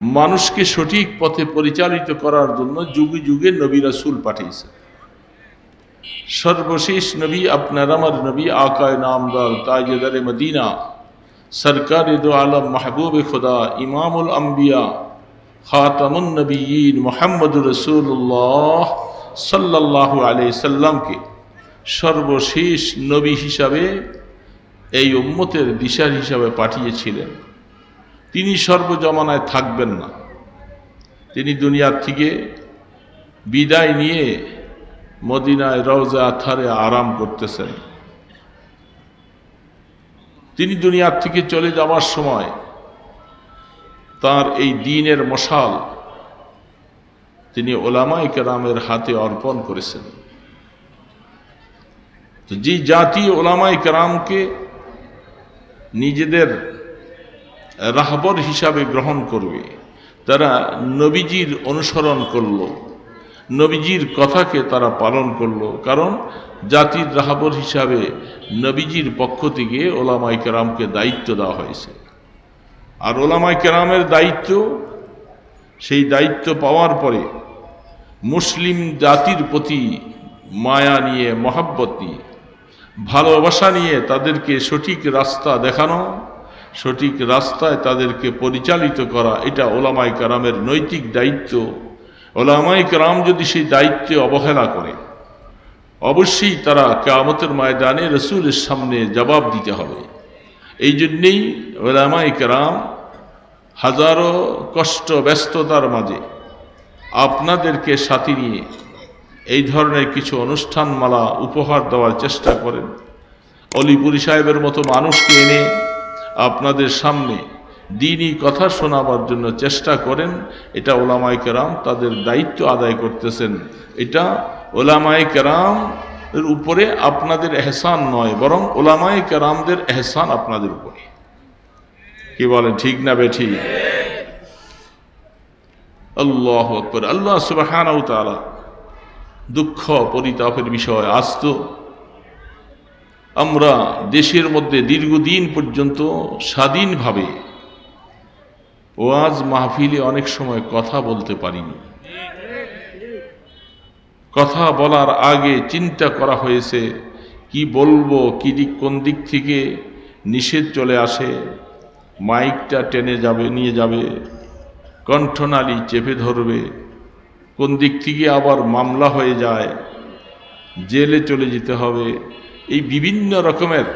মানুষকে সঠিক পথে পরিচালিত করার জন্য যুগে যুগে নবী রাসূল পাঠিয়েছেন। সর্বশেষ নবী আপনার আমার নবী আকায়ে নামদার তাজদারে মদিনা সরকারে দো আলম মাহবুবে খুদা ইমামুল আম্বিয়া খাতামুন নবিয়্যিন মুহাম্মদুর রাসূলুল্লাহ সাল্লাল্লাহু আলাইহি সাল্লামকে সর্বশেষ নবী হিসাবে এই উম্মতের দিশার হিসাবে পাঠিয়েছিলেন। তিনি সর্বজমানায় থাকবেন না, তিনি দুনিয়ার থেকে বিদায় নিয়ে মদিনায় রওজা আথারে আরাম করতেছেন। তিনি দুনিয়ার থেকে চলে যাওয়ার সময় তার এই দ্বীনের মশাল তিনি উলামায়ে কেরামের হাতে অর্পণ করেছেন। তো যে জাতি উলামায়ে কেরামকে নিজেদের রাহবর হিসাবে গ্রহণ করবে, তারা নবীজির অনুসরণ করলো, নবীজির কথাকে তারা পালন করলো। কারণ জাতির রাহবর হিসাবে নবীজির পক্ষ থেকে উলামায়ে কেরামকে দায়িত্ব দেওয়া হয়েছে। আর উলামায়ে কেরামের দায়িত্ব, সেই দায়িত্ব পাওয়ার পরে মুসলিম জাতির প্রতি মায়া নিয়ে, মহব্বত নিয়ে, ভালোবাসা নিয়ে তাদেরকে সঠিক রাস্তা দেখানো, সঠিক রাস্তায় তাদেরকে পরিচালিত করা, এটা উলামায়ে কেরামের নৈতিক দায়িত্ব। উলামায়ে কেরাম যদি সেই দায়িত্বে অবহেলা করে, অবশ্যই তারা কিয়ামতের ময়দানে রাসূলের সামনে জবাব দিতে হবে। এই জন্যেই উলামায়ে কেরাম হাজারো কষ্ট ব্যস্ততার মাঝে আপনাদেরকে সাথে নিয়ে এই ধরনের কিছু অনুষ্ঠানমালা উপহার দেওয়ার চেষ্টা করেন। অলিপুরি সাহেবের মতো মানুষকে এনে আপনাদের সামনে দ্বীনি কথা শোনাবার জন্য চেষ্টা করেন। এটা উলামায়ে কেরাম তাদের দায়িত্ব আদায় করতেছেন। এটা উলামায়ে কেরামের উপরে আপনাদের এহসান নয়, বরং উলামায়ে কেরামদের এহসান আপনাদের উপরে। কি বলেন, ঠিক না বেঠিক? আল্লাহু আকবার। আল্লাহ সুবহানাহু ওয়া তাআলা দুঃখ পরিতাপের বিষয়, আজ তো আমরা দেশের মধ্যে দীর্ঘদিন পর্যন্ত স্বাধীনভাবে ওয়াজ মাহফিলে অনেক সময় কথা বলতে পারিনি। কথা বলার আগে চিন্তা করা হয়েছে কি বলবো, কি দিক, কোন দিক থেকে নিষেধ চলে আসে, মাইকটা টেনে যাবে, নিয়ে যাবে, কণ্ঠনালী চেপে ধরবে, কোন দিক থেকে আবার মামলা হয়ে যায়, জেলে চলে যেতে হবে। এই বিভিন্ন রকমের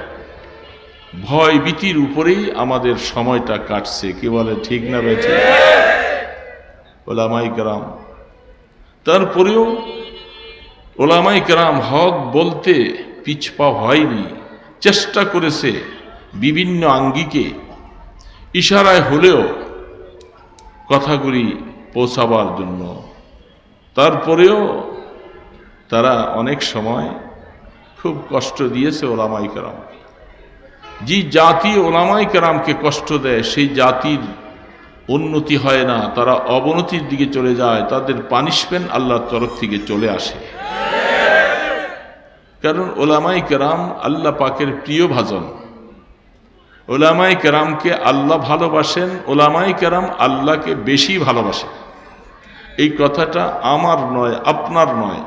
ভয় ভীতির উপরেই আমাদের সময়টা কাটছে। কি বলে, ঠিক না বেঠিক? উলামায়ে কেরাম, তারপরেও উলামায়ে কেরাম হক বলতে পিছপা হয়নি, চেষ্টা করেছে বিভিন্ন আঙ্গিকে, ইশারায় হলেও কথাগুলি পৌঁছাবার জন্য। তারপরেও তারা অনেক সময় খুব কষ্ট দিয়েছে উলামায়ে কেরাম। যে জাতি উলামায়ে কেরামকে কষ্ট দেয়, সেই জাতির উন্নতি হয় না, তারা অবনতির দিকে চলে যায়, তাদের পানিশমেন্ট আল্লাহর তরফ থেকে চলে আসে। কারণ উলামায়ে কেরাম আল্লাহ পাকের প্রিয় ভাজন। উলামায়ে কেরামকে আল্লাহ ভালোবাসেন, উলামায়ে কেরাম আল্লাহকে বেশি ভালোবাসেন। এই কথাটা আমার নয়, আপনার নয়,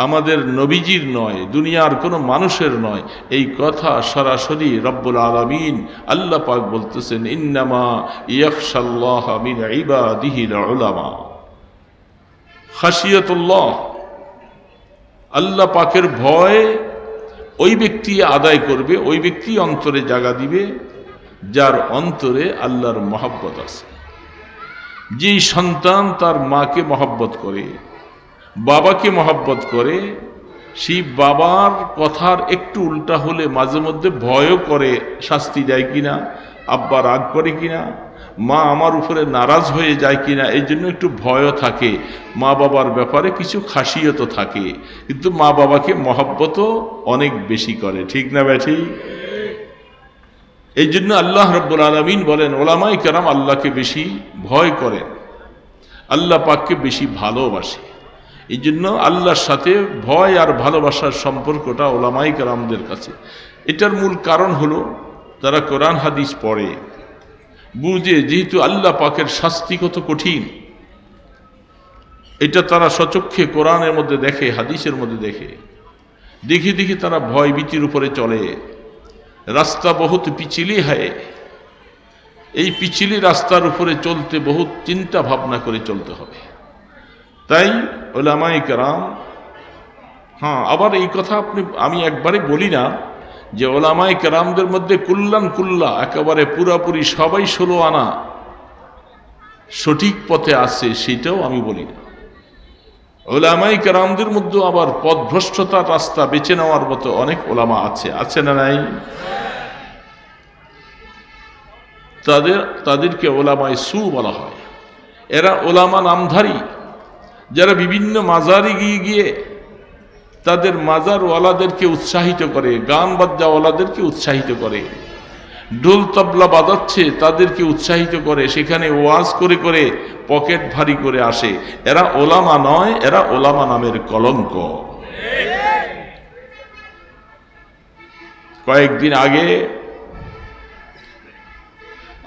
আমাদের নবীজির নয়, দুনিয়ার কোনো মানুষের নয়। এই কথা সরাসরি রব্বুল আলামিন আল্লাহ পাক বলতেছেন, ইন্নামা ইয়াখশাল্লাহ মিন ইবাদিহিল উলামা। খাশিয়াতুল্লাহ, আল্লাহ পাকের ভয় ওই ব্যক্তি আদায় করবে, ওই ব্যক্তি অন্তরে জায়গা দিবে যার অন্তরে আল্লাহর মহব্বত আছে। যে সন্তান তার মাকে মহব্বত করে, বাবাকে মহব্বত করে, সেই বাবার কথার একটু উল্টা হলে মাঝে মধ্যে ভয়ও করে, শাস্তি দেয় কিনা, আব্বা রাগ করে কিনা, মা আমার উপরে নারাজ হয়ে যায় কিনা, এই জন্য একটু ভয়ও থাকে। মা বাবার ব্যাপারে কিছু খাসিয়ত থাকে, কিন্তু মা বাবাকে মহব্বতও অনেক বেশি করে। ঠিক না বেঠিক? এই জন্য আল্লাহ রাব্বুল আলামিন বলেন, উলামায়ে কেরাম আল্লাহকে বেশি ভয় করেন, আল্লাহ পাককে বেশি ভালোবাসে। এই জন্য আল্লাহর সাথে ভয় আর ভালোবাসার সম্পর্কটা উলামায়ে কেরামদের কাছে। এটার মূল কারণ হলো তারা কোরআন হাদিস পড়ে, বুঝে, যেহেতু আল্লাহ পাকের শাস্তি কত কঠিন এটা তারা সচক্ষে কোরআনের মধ্যে দেখে, হাদিসের মধ্যে দেখে, দেখে দেখে তারা ভয় ভীতির উপরে চলে। রাস্তা বহুত পিছিলি হয়, এই পিছিলি রাস্তার উপরে চলতে বহুত চিন্তা ভাবনা করে চলতে হবে। তাই উলামায়ে কেরাম, হ্যাঁ, আবার এই কথা আমি একবারে বলি না যে উলামায়ে কেরামদের মধ্যে কুল্লা একেবারে পুরাপুরি সবাই 16 আনা সঠিক পথে আছে, সেটাও আমি বলি না। উলামায়ে কেরামদের মধ্যে আবার পথভ্রষ্টতার রাস্তা বেছে নেওয়ার মতো অনেক ওলামা আছে না নাই? তাদেরকে ওলামায়ে সু বলা হয়। এরা ওলামা নামধারী, যারা বিভিন্ন মাজারে গিয়ে তাদের মাজারওয়ালাদেরকে উৎসাহিত করে, গান বাদ্যাওয়ালাদেরকে উৎসাহিত করে, ঢোল তবলা বাজাচ্ছে তাদেরকে উৎসাহিত করে, সেখানে ওয়াজ করে করে পকেট ভারী করে আসে। এরা ওলামা নয়, এরা ওলামা নামের কলঙ্ক। কয়েকদিন আগে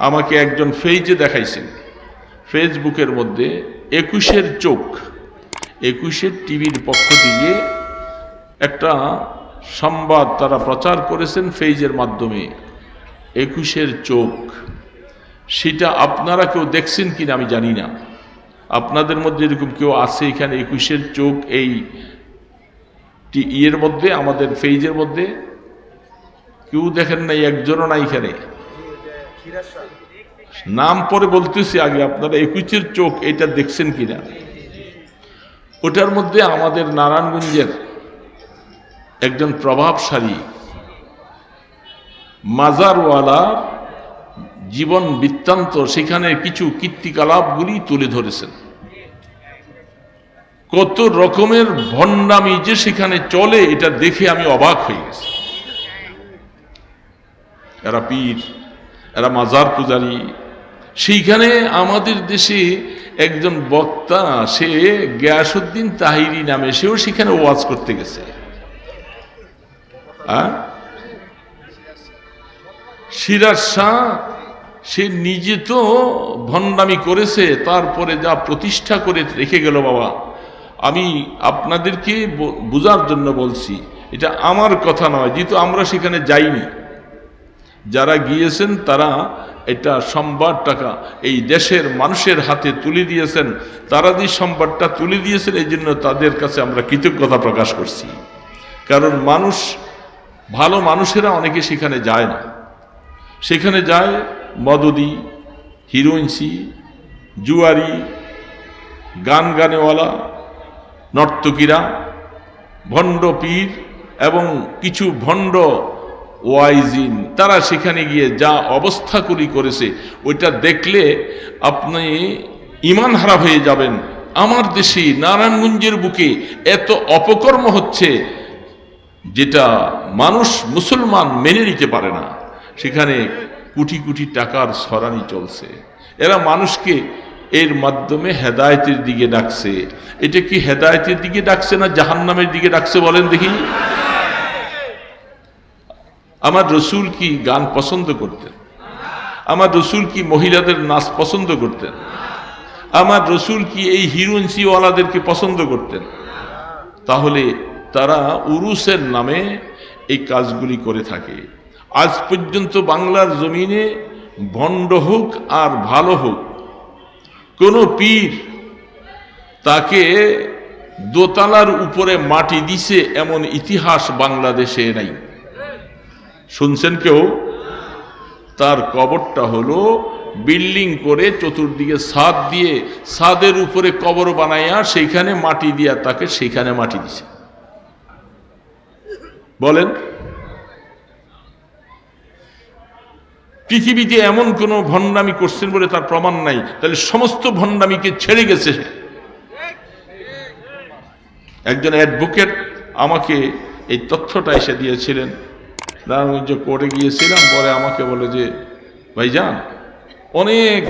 আমাকে একজন পেজে দেখাইছেন, ফেসবুকের মধ্যে 21-এর চোখ, 21-এর টিভির পক্ষ থেকে একটা সংবাদ তারা প্রচার করেছেন পেজের মাধ্যমে, 21-এর চোখ। সেটা আপনারা কেউ দেখছেন কিনা আমি জানি না। আপনাদের মধ্যে এরকম কেউ আছে এখানে 21-এর চোখ এই ইয়ের মধ্যে, আমাদের পেজের মধ্যে কেউ দেখেন নাই? একজনও নাই এখানে। নাম পরে বলতেছি, আগে আপনারা 21-এর চোখ এটা দেখছেন কিনা? ওটার মধ্যে আমাদের নারায়ণগঞ্জের একজন প্রভাবশালী মাজারওয়ালা জীবন বৃত্তান্ত, সেখানে কিছু কীর্তিকলাপগুলি তুলে ধরেছেন। কত রকমের ভণ্ডামি যে সেখানে চলে, এটা দেখে আমি অবাক হয়ে গেছি। এরা পীর, এরা মাজার পূজারী। সেইখানে আমাদের দেশে একজন বক্তা, সে গিয়াসউদ্দিন তাহিরি নামে, সেও সেখানে ওয়াজ করতে গেছে। সিরাজ শাহ, সে নিজে তো ভণ্ডামি করেছে, তারপরে যা প্রতিষ্ঠা করে রেখে গেল। বাবা, আমি আপনাদেরকে বোঝার জন্য বলছি, এটা আমার কথা নয়, যেহেতু আমরা সেখানে যাইনি। যারা গিয়েছেন তারা এটা সংবাদটাকা এই দেশের মানুষের হাতে তুলে দিয়েছেন। তারা যে সংবাদটা তুলে দিয়েছেন, এই জন্য তাদের কাছে আমরা কৃতজ্ঞতা প্রকাশ করছি। কারণ মানুষ, ভালো মানুষেরা অনেকে সেখানে যায় না। সেখানে যায় মদদি, হিরোইনসি, জুয়ারি, গানেওয়ালা, নর্তকীরা, ভণ্ড পীর এবং কিছু ভণ্ড ওয়াইজিন। তারা সেখানে গিয়ে যা অবস্থাগুলি করেছে, ওইটা দেখলে আপনি ঈমান হারা হয়ে যাবেন। আমার দেশে নারায়ণগঞ্জের বুকে এত অপকর্ম হচ্ছে যেটা মানুষ, মুসলমান মেনে নিতে পারে না। সেখানে কোটি কোটি টাকার ছড়ানি চলছে। এরা মানুষকে এর মাধ্যমে হেদায়েতের দিকে ডাকছে। এটা কি হেদায়েতের দিকে ডাকছে না জাহান্নামের দিকে ডাকছে বলেন দেখি? আমার রসুল কি গান পছন্দ করতেন? আমার রসুল কি মহিলাদের নাচ পছন্দ করতেন? আমার রসুল কি এই হিরোইনসিওয়ালাদেরকে পছন্দ করতেন? তাহলে তারা উরুসের নামে এই কাজগুলি করে থাকে। আজ পর্যন্ত বাংলার জমিনে ভণ্ড হোক আর ভালো হোক, কোনো পীর তাকে দোতলার উপরে মাটি দিছে এমন ইতিহাস বাংলাদেশে নাই। শুনছেন কেউ? তার কবরটা হলো বিল্ডিং করে চতুর্দিকে ছাদ দিয়ে, ছাদের উপরে কবর বানাইয়া সেইখানে মাটি দিয়া তাকে সেইখানে মাটি দিছে। বলেন, পৃথিবীতে এমন কোন ভণ্ডামি করছেন বলে তার প্রমাণ নাই। তাহলে সমস্ত ভণ্ডামিকে ছেড়ে গেছে। একজন অ্যাডভোকেট আমাকে এই তথ্যটা এসে দিয়েছিলেন। নারায়ণগঞ্জ কোর্টে গিয়েছিলাম, পরে আমাকে বলে যে ভাইজান, অনেক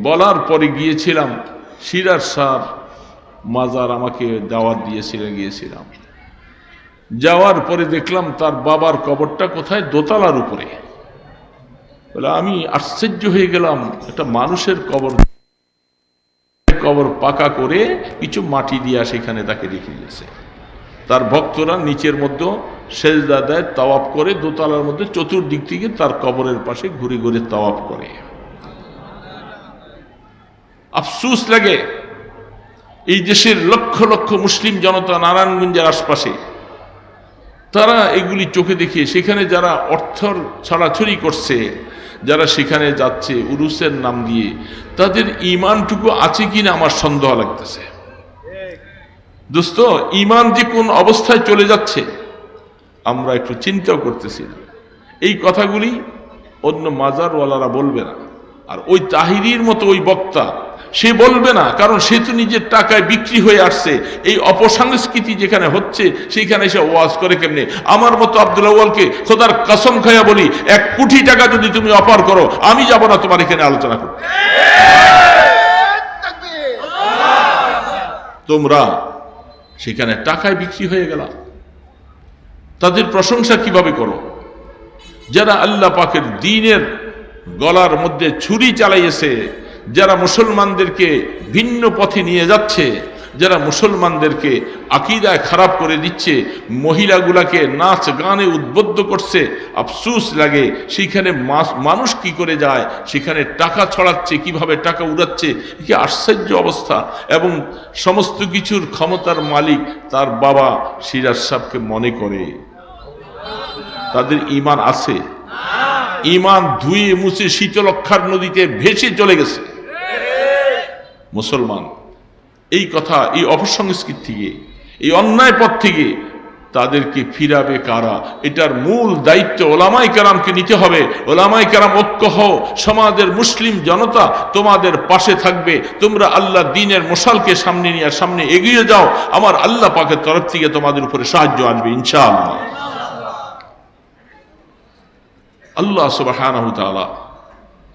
বলার পরে গিয়েছিলাম, সিরাজ শাহর মাজার আমাকে দাওয়াত দিয়েছিলেন, গিয়েছিলাম। যাওয়ার পরে দেখলাম তার বাবার কবরটা কোথায়? দোতলার উপরে। বলে আমি আশ্চর্য হয়ে গেলাম, একটা মানুষের কবর কবর পাকা করে কিছু মাটি দিয়া সেখানে তাকে রেখে দিয়েছে। তার ভক্তরা নিচের মধ্যে সেজদা দেয়, তাওয়াফ করে, দোতলার মধ্যে চতুর্দিক থেকে তার কবরের পাশে ঘুরে ঘুরে তাওয়াফ করে। আফসোস লাগে, এই দেশের লক্ষ লক্ষ মুসলিম জনতা নারায়ণগঞ্জের আশপাশে তারা এগুলি চোখে দেখে, সেখানে যারা অর্থ ছড়াছড়ি করছে, যারা সেখানে যাচ্ছে উরুসের নাম দিয়ে, তাদের ইমানটুকু আছে কিনা আমার সন্দেহ লাগতেছে। দোস্ত, ইমান যে কোন অবস্থায় চলে যাচ্ছে আমরা একটু চিন্তাও করতেছি না। এই কথাগুলি অন্য মাজারওয়ালারা বলবে না, আর ওই তাহিরির মতো ওই বক্তা সে বলবে না, কারণ সে তো নিজের টাকায় বিক্রি হয়ে আসছে। এই অপসংস্কৃতি যেখানে হচ্ছে সেইখানে এসে ওয়াজ করে কেমনে? আমার মতো আব্দুল আউয়ালকে খোদার কসম খাইয়া বলি, 1 কোটি টাকা যদি তুমি অফার করো, আমি যাব না তোমার এখানে আলোচনা করতে। তোমরা সেখানে টাকায় বিক্রি হয়ে গেল। তাদের প্রশংসা কিভাবে করো? যারা আল্লাহ পাকের দ্বীনের গলার মধ্যে ছুরি চালাইয়েছে, যারা মুসলমানদেরকে ভিন্ন পথে নিয়ে যাচ্ছে, যারা মুসলমানদেরকে আকীদায় খারাপ করে দিচ্ছে, মহিলাগুলাকে নাচ গানে উদ্বুদ্ধ করছে, আফসোস লাগে। সেইখানে মানুষ কি করে যায়, সেখানে টাকা ছড়াচ্ছে, কিভাবে টাকা উড়াচ্ছে, কি আশ্চর্য অবস্থা। এবং সমস্ত কিছুর ক্ষমতার মালিক তার বাবা সিরাজ সাহেবকে মনে করে। তাদের ঈমান আছে? ঈমান ধুয়ে মুছে শীতলক্ষার নদীতে ভেসে চলে গেছে। মুসলমান এই কথা, এই অপসংস্কৃতি থেকে, এই অন্যায় পথ থেকে তাদেরকে ফিরাবে কারা? এটার মূল দায়িত্ব ওলামায়ে কেরামকে নিতে হবে। ওলামায়ে কেরাম ঐক্য হও, সমাজের মুসলিম জনতা তোমাদের পাশে থাকবে। তোমরা আল্লাহ দ্বীনের মশালকে সামনে নিয়ে সামনে এগিয়ে যাও, আমার আল্লাহ পাকের তরফ থেকে তোমাদের উপরে সাহায্য আসবে ইনশাআল্লাহ। আল্লাহ সুবহানাহু ওয়া তাআলা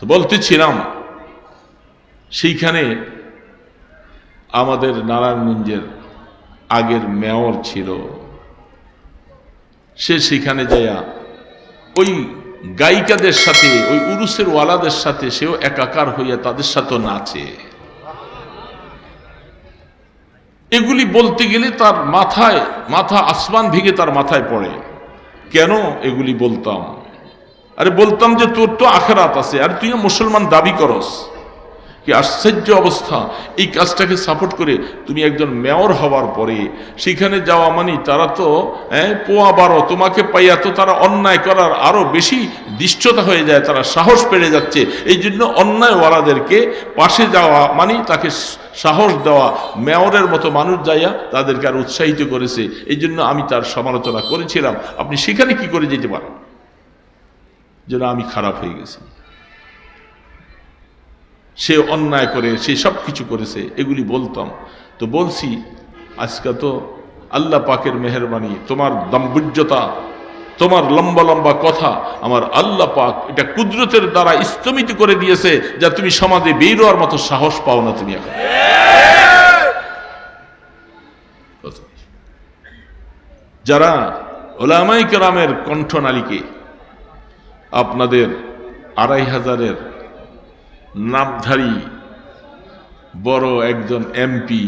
তো বলতেছিলাম, সেইখানে আমাদের নারায়ণগঞ্জের আগের মেয়র ছিল, সে সেখানে যাইয়া ওই গায়িকাদের সাথে, ওই উরুসের ওয়ালাদের সাথে সেও একাকার হইয়া তাদের সাথে নাচে। এগুলি বলতে গেলে তার মাথা আসমান ভেঙে তার মাথায় পড়ে। কেন এগুলি বলতাম? আরে বলতাম যে তোর তো আখিরাত আছে, আর তুই মুসলমান দাবি করস। কি আশ্চর্য অবস্থা! এই কাজটাকে সাপোর্ট করে তুমি একজন মেয়র হওয়ার পরে সেখানে যাওয়া, মানে তারা তো পোয়া বারো, তোমাকে পাইয়া তো তারা অন্যায় করার আরো বেশি দৃষ্টতা হয়ে যায়, তারা সাহস পেড়ে যাচ্ছে। এই জন্য অন্যায়ওয়ালাদেরকে পাশে যাওয়া মানে তাকে সাহস দেওয়া। মেয়রের মতো মানুষ যাইয়া তাদেরকে আর উৎসাহিত করেছে। এই জন্য আমি তার সমালোচনা করেছিলাম, আপনি সেখানে কি করে যেতে পারেন? যেন আমি খারাপ হয়ে গেছি, সে অন্যায় করে, সে সব কিছু করেছে, এগুলি বলতাম। তো বলছি আজকে তো আল্লাহ পাকের মেহেরবানি, তোমার দাম্ভিজ্যতা, তোমার লম্বা লম্বা কথা আমার আল্লাহ পাক এটা কুদরতের দ্বারা স্তমিত করে দিয়েছে, যা তুমি সমাজে বের হওয়ার মতো সাহস পাও না তুমি এখন। যারা উলামায়ে কেরামের কণ্ঠনালীকে আপনাদের 2500-এর নামধারী বড় একজন এমপি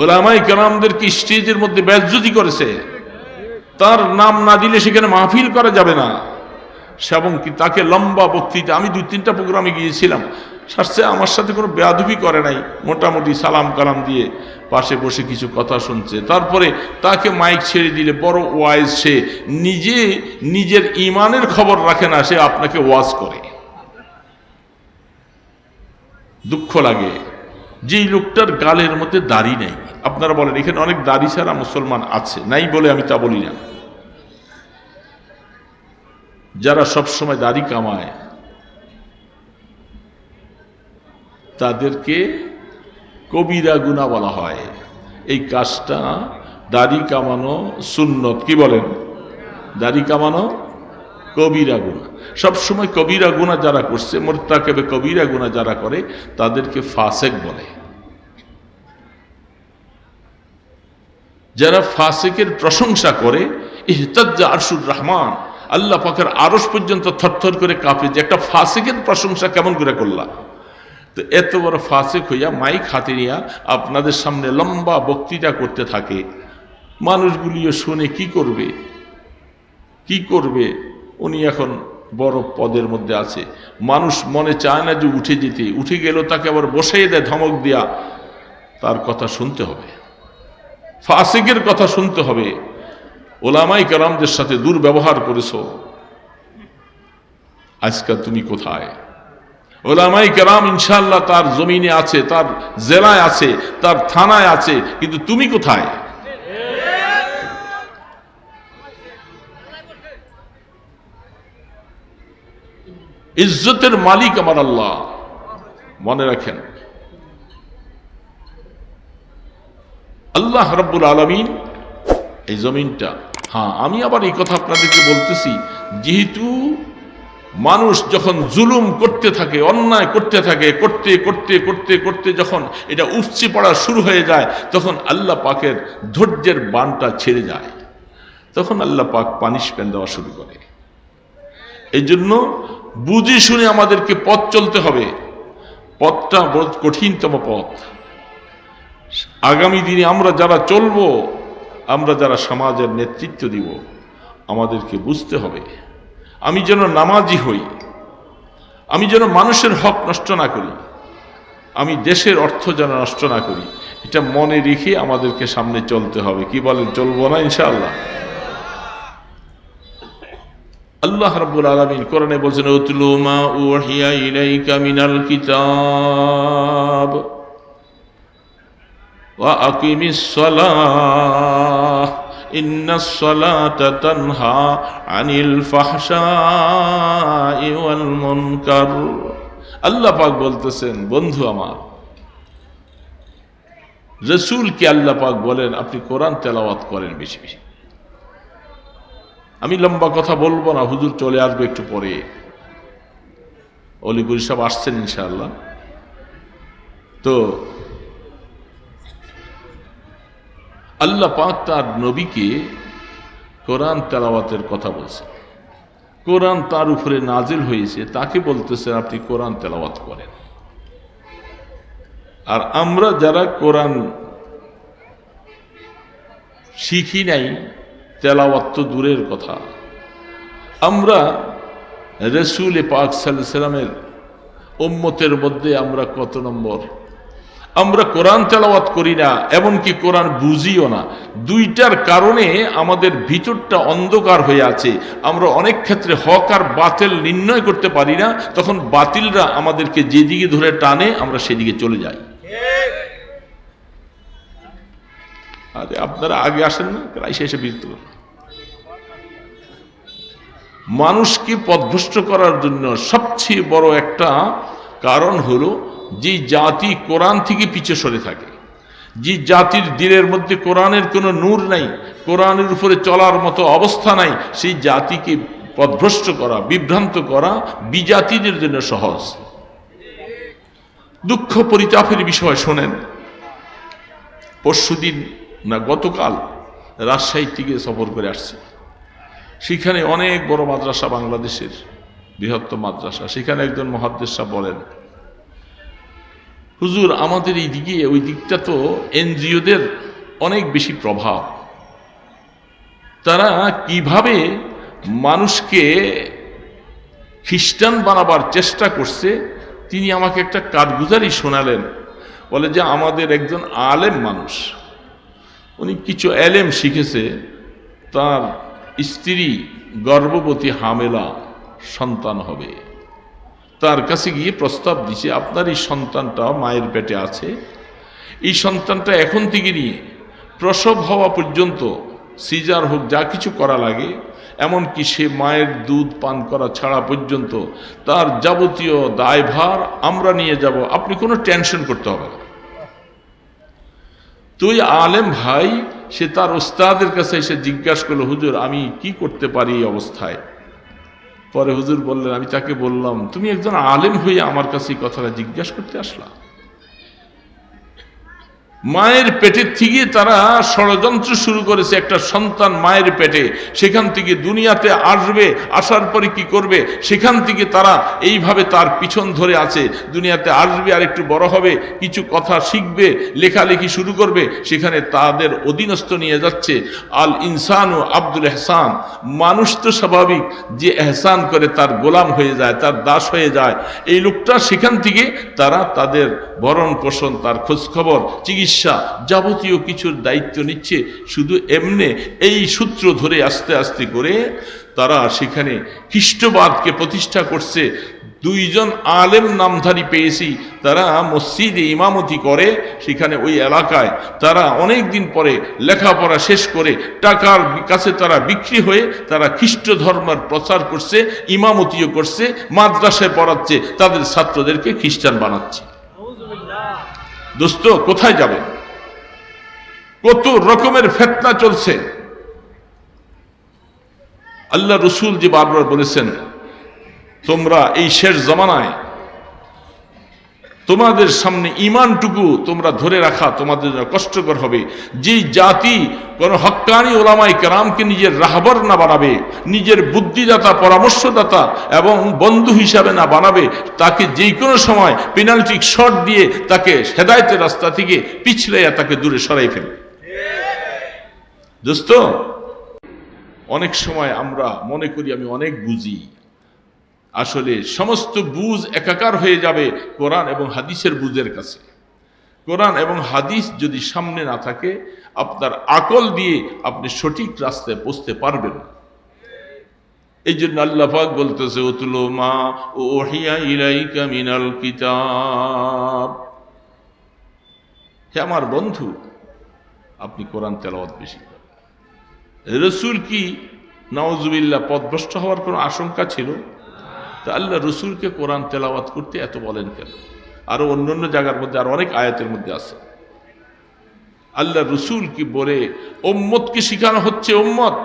উলামায়ে কেরামদেরকে স্টেজের মধ্যে বেইজ্জতি করেছে, তার নাম না দিলে সেখানে মাহফিল করা যাবে না, এবং কি তাকে লম্বা বক্তৃতা, আমি 2-3টা প্রোগ্রামে গিয়েছিলাম, সাথে আমার সাথে কোনো বেয়াদবি করে নাই, মোটামুটি সালাম কালাম দিয়ে পাশে বসে কিছু কথা শুনছে। তারপরে তাকে মাইক ছেড়ে দিলে বড় ওয়াইজ, সে নিজের ইমানের খবর রাখে না, সে আপনাকে ওয়াজ করে। দুঃখ লাগে যেই লোকটার গালের মধ্যে দাড়ি নেই। আপনারা বলেন এখানে অনেক দাড়ি ছাড়া মুসলমান আছে, নাই বলে আমি তা বলি না। যারা সব সময় দাড়ি কামায় তাদেরকে কবিরা গুনাহ বলা হয়। এই কাজটা, দাড়ি কামানো সুন্নত, কি বলেন? দাড়ি কামানো কবিরা গুনাহ। সবসময় কবিরা গুনাহ যারা করছে, মুরতাকিবে কবিরা গুনাহ যারা করে তাদেরকে ফাসেক বলে। যারা ফাসেকের প্রশংসা করে, ইহতাজ্জা আরশুর রহমান, আল্লাহ পাকের আরশ পর্যন্ত থরথর করে কাঁপে যে একটা ফাসিকের প্রশংসা কেমন করে করলা। তো এত বড় ফাসিক হইয়া মাইক হাতে নিয়া আপনাদের সামনে লম্বা বক্তৃতা করতে থাকে, মানুষগুলিও শুনে কি করবে। উনি এখন বড় পদের মধ্যে আছে, মানুষ মনে চায় না যে উঠে যেতে, উঠে গেলেও তাকে আবার বসাই দেয় ধমক দিয়া। তার কথা শুনতে হবে, ফাসিকের কথা শুনতে হবে। ওলামাই কেরামদের সাথে দুর্ব্যবহার করেছ, আজকাল তুমি কোথায়? ওলামাই কেরাম ইনশাআল্লাহ তার জমিনে আছে, তার জেলায় আছে, তার থানায় আছে, কিন্তু তুমি কোথায়? ইজ্জতের মালিক আমার আল্লাহ, মনে রাখেন। আল্লাহ রাব্বুল আলামিন এই জমিনটা, হ্যাঁ আমি আবার এই কথা আপনাদেরকে বলতেছি, যেহেতু মানুষ যখন জুলুম করতে থাকে, অন্যায় করতে থাকে, করতে করতে করতে করতে যখন এটা উপচে পড়া শুরু হয়ে যায়, তখন আল্লাহ পাকের ধৈর্যের বানটা ছেড়ে যায়, তখন আল্লাহ পাক পানিশমেন্ট দেওয়া শুরু করে। এই জন্য বুঝে শুনে আমাদেরকে পথ চলতে হবে। পথটা বড় কঠিনতম পথ। আগামী দিনে আমরা যারা চলবো, আমরা যারা সমাজের নেতৃত্ব দিব, আমাদেরকে বুঝতে হবে আমি যেন নামাজি হই, আমি যেন মানুষের হক নষ্ট না করি, আমি দেশের অর্থ যেন নষ্ট না করি। এটা মনে রেখে আমাদেরকে সামনে চলতে হবে। কি বলেন, চলবো না ইনশাআল্লাহ? আল্লাহ রাব্বুল আলামিন কোরআনে বলেছেন, উতলু মা উহিয়া ইলাইকা মিনাল কিতাব ওয়া আকিমিস সালাহ ইন্নাস সালাতা তানহা আনিল ফাহশাই ওয়াল মুনকার। আল্লাহ পাক বলতেছেন, বন্ধু আমার, রাসূলকে আল্লাহ পাক বলেন আপনি কোরআন তেলাওয়াত করেন বেশি বেশি। আমি লম্বা কথা বলবো না, হুজুর চলে আসবে একটু পরে, অলিপুরি সব আসছেন ইনশাআল্লাহ। তো আল্লাহ পাক তার নবীকে কোরআন তেলাওয়াতের কথা বলছেন, কোরআন তার উপরে নাজিল হয়েছে, তাকে বলতেছেন আপনি কোরআন তেলাওয়াত করেন। আর আমরা যারা কোরআন শিখি নাই, তেলাওয়াত তো দূরের কথা, আমরা রাসূল পাক সাল্লাল্লাহু আলাইহি সাল্লামের উম্মতের মধ্যে আমরা কত নম্বর? আমরা কোরআন তেলাওয়াত করি না, এমনকি কোরআন বুঝিও না। দুইটার কারণে আমাদের ভিতরটা অন্ধকার হয়ে আছে। আমরা অনেক ক্ষেত্রে হক আর বাতিল নির্ণয় করতে পারি না, তখন বাতিলরা আমাদেরকে যেদিকে ধরে টানে আমরা সেদিকে চলে যাই। আরে আপনারা আগে আসেন না, এসে বিরত। মানুষকে পথভ্রষ্ট করার জন্য সবচেয়ে বড় একটা কারণ হলো, যে জাতি কোরআন থেকে পিছে সরে থাকে, যে জাতির দিলের মধ্যে কোরআনের কোনো নূর নাই, কোরআনের উপরে চলার মতো অবস্থা নাই, সেই জাতিকে পথভ্রষ্ট করা, বিভ্রান্ত করা বিজাতিদের জন্য সহজ। দুঃখ পরিতাপের বিষয় শোনেন, পরশুদিন না গতকাল রাজশাহী থেকে সফর করে আসছে। সেখানে অনেক বড় মাদ্রাসা, বাংলাদেশের বৃহত্তম মাদ্রাসা। সেখানে একজন মুহাদ্দিস সাহেব বলেন, হুজুর আমাদের এই দিকে, ওই দিকটা তো এনজিওদের অনেক বেশি প্রভাব, তারা কিভাবে মানুষকে খ্রিস্টান বানাবার চেষ্টা করছে। তিনি আমাকে একটা কারগুজারি শোনালেন, বলে যে আমাদের একজন আলেম মানুষ, উনি কিছু এলেম শিখেছে, তার স্ত্রী গর্ভবতী, হামেলা, সন্তান হবে। তার কাছে গিয়ে প্রস্তাব দিছে, আপনার এই সন্তানটা মায়ের পেটে আছে, এই সন্তানটা এখন থেকে নিয়ে প্রসব হওয়া পর্যন্ত, সিজার হোক, যা কিছু করা লাগে, এমনকি সে মায়ের দুধ পান করা ছাড়া পর্যন্ত তার যাবতীয় দায়ভার আমরা নিয়ে যাব, আপনি কোনো টেনশন করতে হবে না। তুই আলেম ভাই, সে তার ওস্তাদের কাছে এসে জিজ্ঞাসা করলো, হুজুর আমি কি করতে পারি এই অবস্থায়? পরে হুজুর বললেন, আমি তাকে বললাম, তুমি একজন আলেম হয়ে আমার কাছে এই কথাটা জিজ্ঞাসা করতে আসলা? মায়ের পেটের থেকে তারা ষড়যন্ত্র শুরু করেছে। একটা সন্তান মায়ের পেটে, সেখান থেকে দুনিয়াতে আসবে, আসার পরে কি করবে, সেখান থেকে তারা এইভাবে তার পিছন ধরে আছে। দুনিয়াতে আসবে, আর একটু বড় হবে, কিছু কথা শিখবে, লেখালেখি শুরু করবে, সেখানে তাদের অধীনস্থ নিয়ে যাচ্ছে। আল ইনসানু আব্দুল এহসান, মানুষ তো স্বাভাবিক যে এহসান করে তার গোলাম হয়ে যায়, তার দাস হয়ে যায়। এই লোকটা সেখান থেকে তারা তাদের ভরণ পোষণ, তার খোঁজখবর, চিকিৎসা, যাবতীয় কিছুর দায়িত্ব নিচ্ছে। শুধু এমনি এই সূত্র ধরে আস্তে আস্তে করে তারা সেখানে খ্রিস্টবাদকে প্রতিষ্ঠা করছে। দুইজন আলেম নামধারী পেয়েছি, তারা মসজিদে ইমামতি করে সেখানে ওই এলাকায়। তারা অনেক দিন পরে লেখাপড়া শেষ করে টাকার কাছে তারা বিক্রি হয়ে তারা খ্রিস্ট ধর্মের প্রচার করছে, ইমামতিও করছে, মাদ্রাসায় পড়াচ্ছে, তাদের ছাত্রদেরকে খ্রিস্টান বানাচ্ছে। দোস্ত, কোথায় যাবে? কত রকমের ফিতনা চলছে। আল্লাহ রসুল যে বারবার বলেছেন, তোমরা এই শেষ জামানায় তোমাদের সামনে ঈমানটুকু তোমরা ধরে রাখা তোমাদের জন্য কষ্টকর হবে। যেই জাতি কোন হক্কানি ওলামায়ে কেরামকে নিজের রাহবার না বানাবে, নিজের বুদ্ধিদাতা, পরামর্শদাতা এবং বন্ধু হিসাবে না বানাবে, তাকে যে কোনো সময় পেনাল্টি শট দিয়ে তাকে হেদায়েতের রাস্তা থেকে পিছলাইয়া তাকে দূরে সরাই ফেলবে। দোস্ত, অনেক সময় আমরা মনে করি আমি অনেক বুঝি। আসলে সমস্ত বুঝ একাকার হয়ে যাবে কোরআন এবং হাদিসের বুঝের কাছে। কোরআন এবং হাদিস যদি সামনে না থাকে, আপনার আকল দিয়ে আপনি সঠিক রাস্তায় পৌঁছতে পারবেন না। এই জন্য আল্লাহ পাক বলতেছে, উতলু মা উহিয়া ইলাইকা মিনাল কিতাব। হে আমার বন্ধু, আপনি কোরআন তেলাওয়াত বেশি করেন। রসুল কি নাউজুবিল্লাহ পথভ্রষ্ট হওয়ার কোনো আশঙ্কা ছিল? তা আল্লাহ রসুলকে কোরআন তেলাওয়াত করতে এত বলেন কেন? আরো অন্যান্য জায়গার মধ্যে, আর অনেক আয়াতের মধ্যে আছে। আল্লাহ রসুল কি বলে উম্মতকে শিখানো হচ্ছে, উম্মত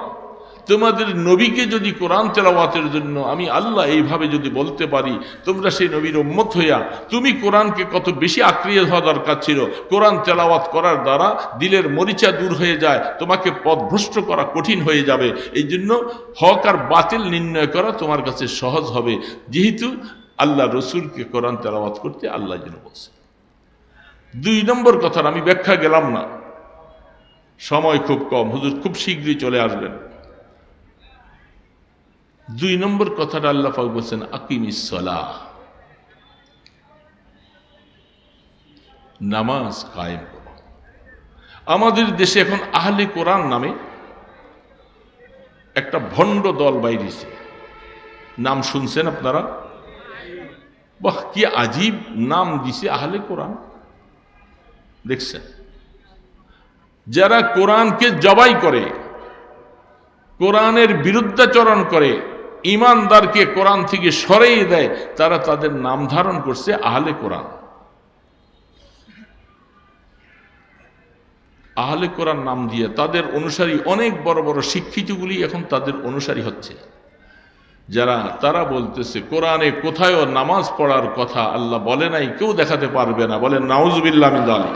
তোমাদের নবীকে যদি কোরআন তেলাওয়াতের জন্য আমি আল্লাহ এইভাবে যদি বলতে পারি, তোমরা সেই নবীর উম্মত হইয়া তুমি কোরআনকে কত বেশি আঁকড়িয়ে হওয়া দরকার ছিল। কোরআন তেলাওয়াত করার দ্বারা দিলের মরিচা দূর হয়ে যায়, তোমাকে পথভ্রষ্ট করা কঠিন হয়ে যাবে। এই জন্য হক আর বাতিল নির্ণয় করা তোমার কাছে সহজ হবে, যেহেতু আল্লাহ রসুলকে কোরআন তেলাওয়াত করতে আল্লাহ যেন বলছে। 2 নম্বর কথার আমি ব্যাখ্যা গেলাম না, সময় খুব কম, হুজুর খুব শীঘ্রই চলে আসবেন। 2 নম্বর কথাটা আল্লাহ পাক বলছেন আকিমিস সালাহ, নামাজ কায়েম করো। আমাদের দেশে এখন আহলে কোরআন নামে একটা ভণ্ড দল বাইরেছে, নাম শুনছেন আপনারা? বাহ, কি আজীব নাম দিছে আহলে কোরআন। দেখছেন, যারা কোরআনকে জবাই করে, কোরআনের বিরুদ্ধাচরণ করে, ইমানদারকে কোরআন থেকে সরিয়ে দেয়, তারা তাদের নাম ধারণ করছে আহলে কোরআন। আহলে কোরআন নাম দিয়ে তাদের অনুসারী অনেক বড় বড় শিক্ষিতগুলি এখন তাদের অনুসারী হচ্ছে। যারা তারা বলতেছে কোরআনে কোথায়ও নামাজ পড়ার কথা আল্লাহ বলে নাই, কেউ দেখাতে পারবে না, বলেন নাউজুবিল্লাহ মিন যালিক।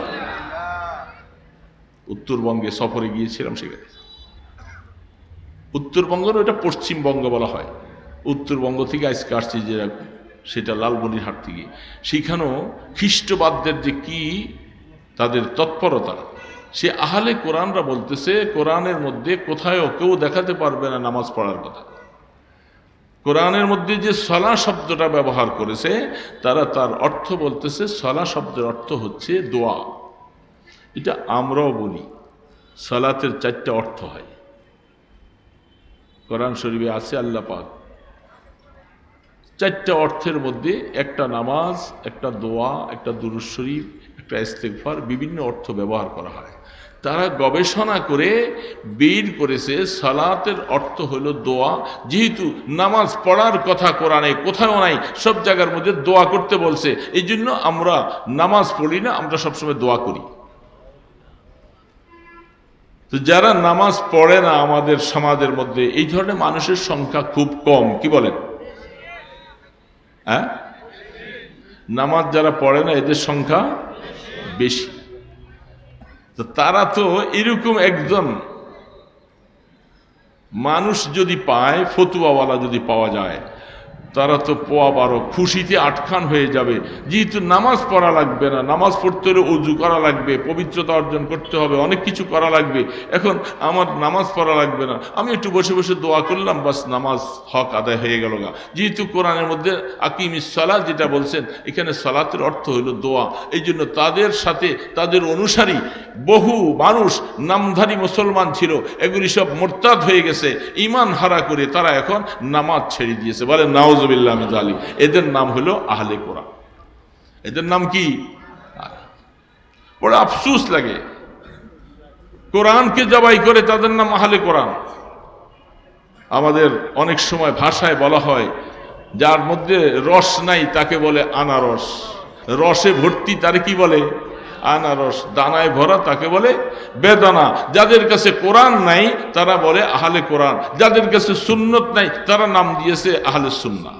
উত্তরবঙ্গে সফরে গিয়েছিলাম, সেখানে উত্তরবঙ্গের ওটা পশ্চিমবঙ্গ বলা হয়, উত্তরবঙ্গ থেকে আজকে আসছি যেরকম, সেটা লালমনিরহাট থেকে। সেখানেও খ্রিস্টবাদদের যে কি তাদের তৎপরতা, সে আহলে কোরআনরা বলতেছে কোরআনের মধ্যে কোথায়ও কেউ দেখাতে পারবে না নামাজ পড়ার কথা। কোরআনের মধ্যে যে সলা শব্দটা ব্যবহার করেছে, তারা তার অর্থ বলতেছে সলা শব্দের অর্থ হচ্ছে দোয়া। এটা আমরাও বলি, সালাতের 4টা অর্থ হয়। কোরআন শরীফে আছে আল্লাহ পাক 4টা অর্থের মধ্যে একটা নামাজ, একটা দোয়া, একটা দুরূদ শরীফ, একটা ইস্তেগফার, বিভিন্ন অর্থ ব্যবহার করা হয়। তারা গবেষণা করে বের করেছে সালাতের অর্থ হলো দোয়া। যেহেতু নামাজ পড়ার কথা কোরআনে কোথাও নাই, সব জায়গার মধ্যে দোয়া করতে বলছে, এই জন্য আমরা নামাজ পড়ি না, আমরা সবসময় দোয়া করি। তো যারা নামাজ পড়ে না আমাদের সমাজের মধ্যে, এই ধরনের মানুষের সংখ্যা খুব কম। কি বলেন? হ্যাঁ, নামাজ যারা পড়ে না এদের সংখ্যা বেশি। তো তারা তো এরকম একজন মানুষ যদি পায়, ফতুয়াওয়ালা যদি পাওয়া যায়, তারা তো পোয়া বারো খুশিতে আটখান হয়ে যাবে। যেহেতু নামাজ পড়া লাগবে না, নামাজ পড়তে হলে অজু করা লাগবে, পবিত্রতা অর্জন করতে হবে, অনেক কিছু করা লাগবে। এখন আমার নামাজ পড়া লাগবে না, আমি একটু বসে বসে দোয়া করলাম, বাস নামাজ হক আদায় হয়ে গেল গা। যেহেতু কোরআনের মধ্যে আকিমিস সালাত যেটা বলছেন, এখানে সালাতের অর্থ হলো দোয়া। এই জন্য তাদের সাথে তাদের অনুসারী বহু মানুষ নামধারী মুসলমান ছিল, এগুলি সব মোরতাদ হয়ে গেছে, ঈমান হারা করে তারা এখন নামাজ ছেড়ে দিয়েছে। বলে নাউজুবিল্লাহ মিন যালিক। এদের নাম হলো আহলে কোরআন। এদের নাম কি? বড় আফসোস লাগে, কোরআনকে জবাই করে তাদের নাম আহলে কোরআন। আমাদের অনেক সময় ভাষায় বলা হয়, যার মধ্যে রস নাই তাকে বলে আনারস, রসে ভর্তি তার কি বলে? আনারস, দানায় ভরা তাকে বলে বেদানা। যাদের কাছে কোরআন নাই তারা বলে আহলে কোরআন, যাদের কাছে সুন্নত নাই তারা নাম দিয়েছে আহলে সুন্নাহ।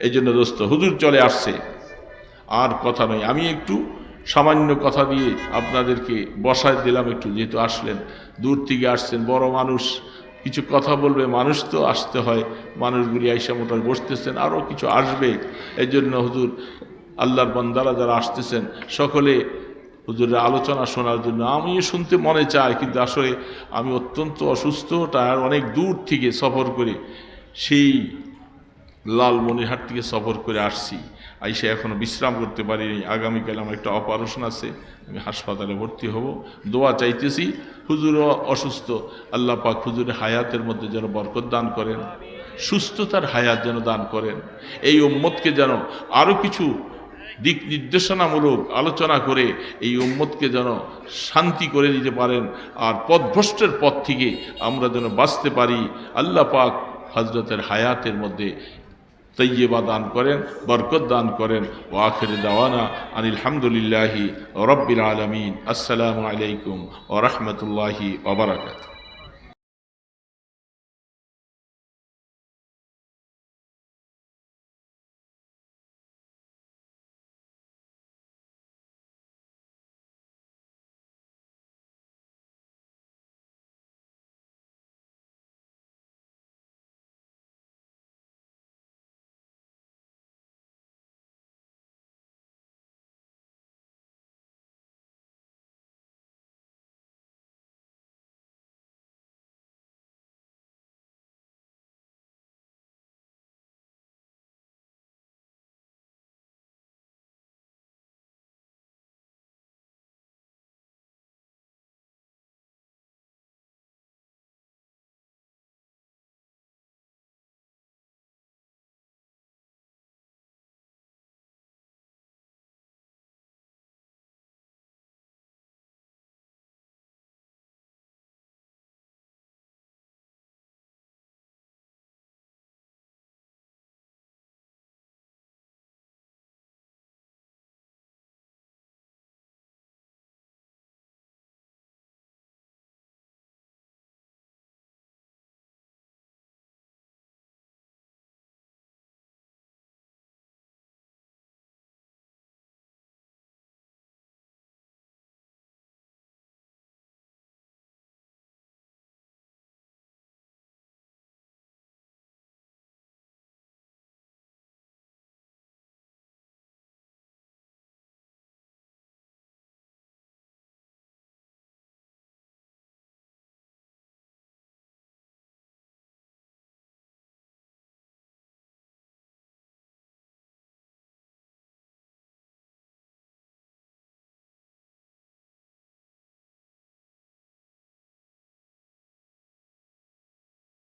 এই জন্য দোস্ত, হুজুর চলে আসছে, আর কথা নয়, আমি একটু সামান্য কথা দিয়ে আপনাদেরকে বসায় দিলাম একটু, যেহেতু আসলেন, দূর থেকে আসছেন, বড় মানুষ, কিছু কথা বলবে, মানুষ তো আসতে হয়, মানুষগুলি আইসা মোটামুটি বসতেছেন, আরও কিছু আসবে। এই জন্য হুজুর আল্লাহর বান্দারা যারা আসতেছেন সকলে হুজুরের আলোচনা শোনার জন্য, আমিও শুনতে মনে চাই, কিন্তু আসলে আমি অত্যন্ত অসুস্থ, তার অনেক দূর থেকে সফর করে, সেই লালমনিরহাট থেকে সফর করে আসছি, আইসে এখনো বিশ্রাম করতে পারিনি। আগামীকাল আমার একটা অপারেশন আছে, আমি হাসপাতালে ভর্তি হব, দোয়া চাইতেছি। হুজুরও অসুস্থ, আল্লাহ পাক হুজুরের হায়াতের মধ্যে যেন বরকত দান করেন, সুস্থতার হায়াত যেন দান করেন। এই উম্মতকে যেন আরও কিছু দিক নির্দেশনামূলক আলোচনা করে এই উম্মতকে যেন শান্তি করে দিতে পারেন, আর পথভ্রষ্টের পথ থেকে আমরা যেন বাঁচতে পারি। আল্লাহ পাক হযরতের হায়াতের মধ্যে তৈয়বা দান করেন, বরকত দান করেন। ওয়া আখির দাওয়ানা আনিল হামদুলিল্লাহি রাব্বিল আলামিন। আসসালামু আলাইকুম ওয়া রাহমাতুল্লাহি ওয়া বারাকাতুহু।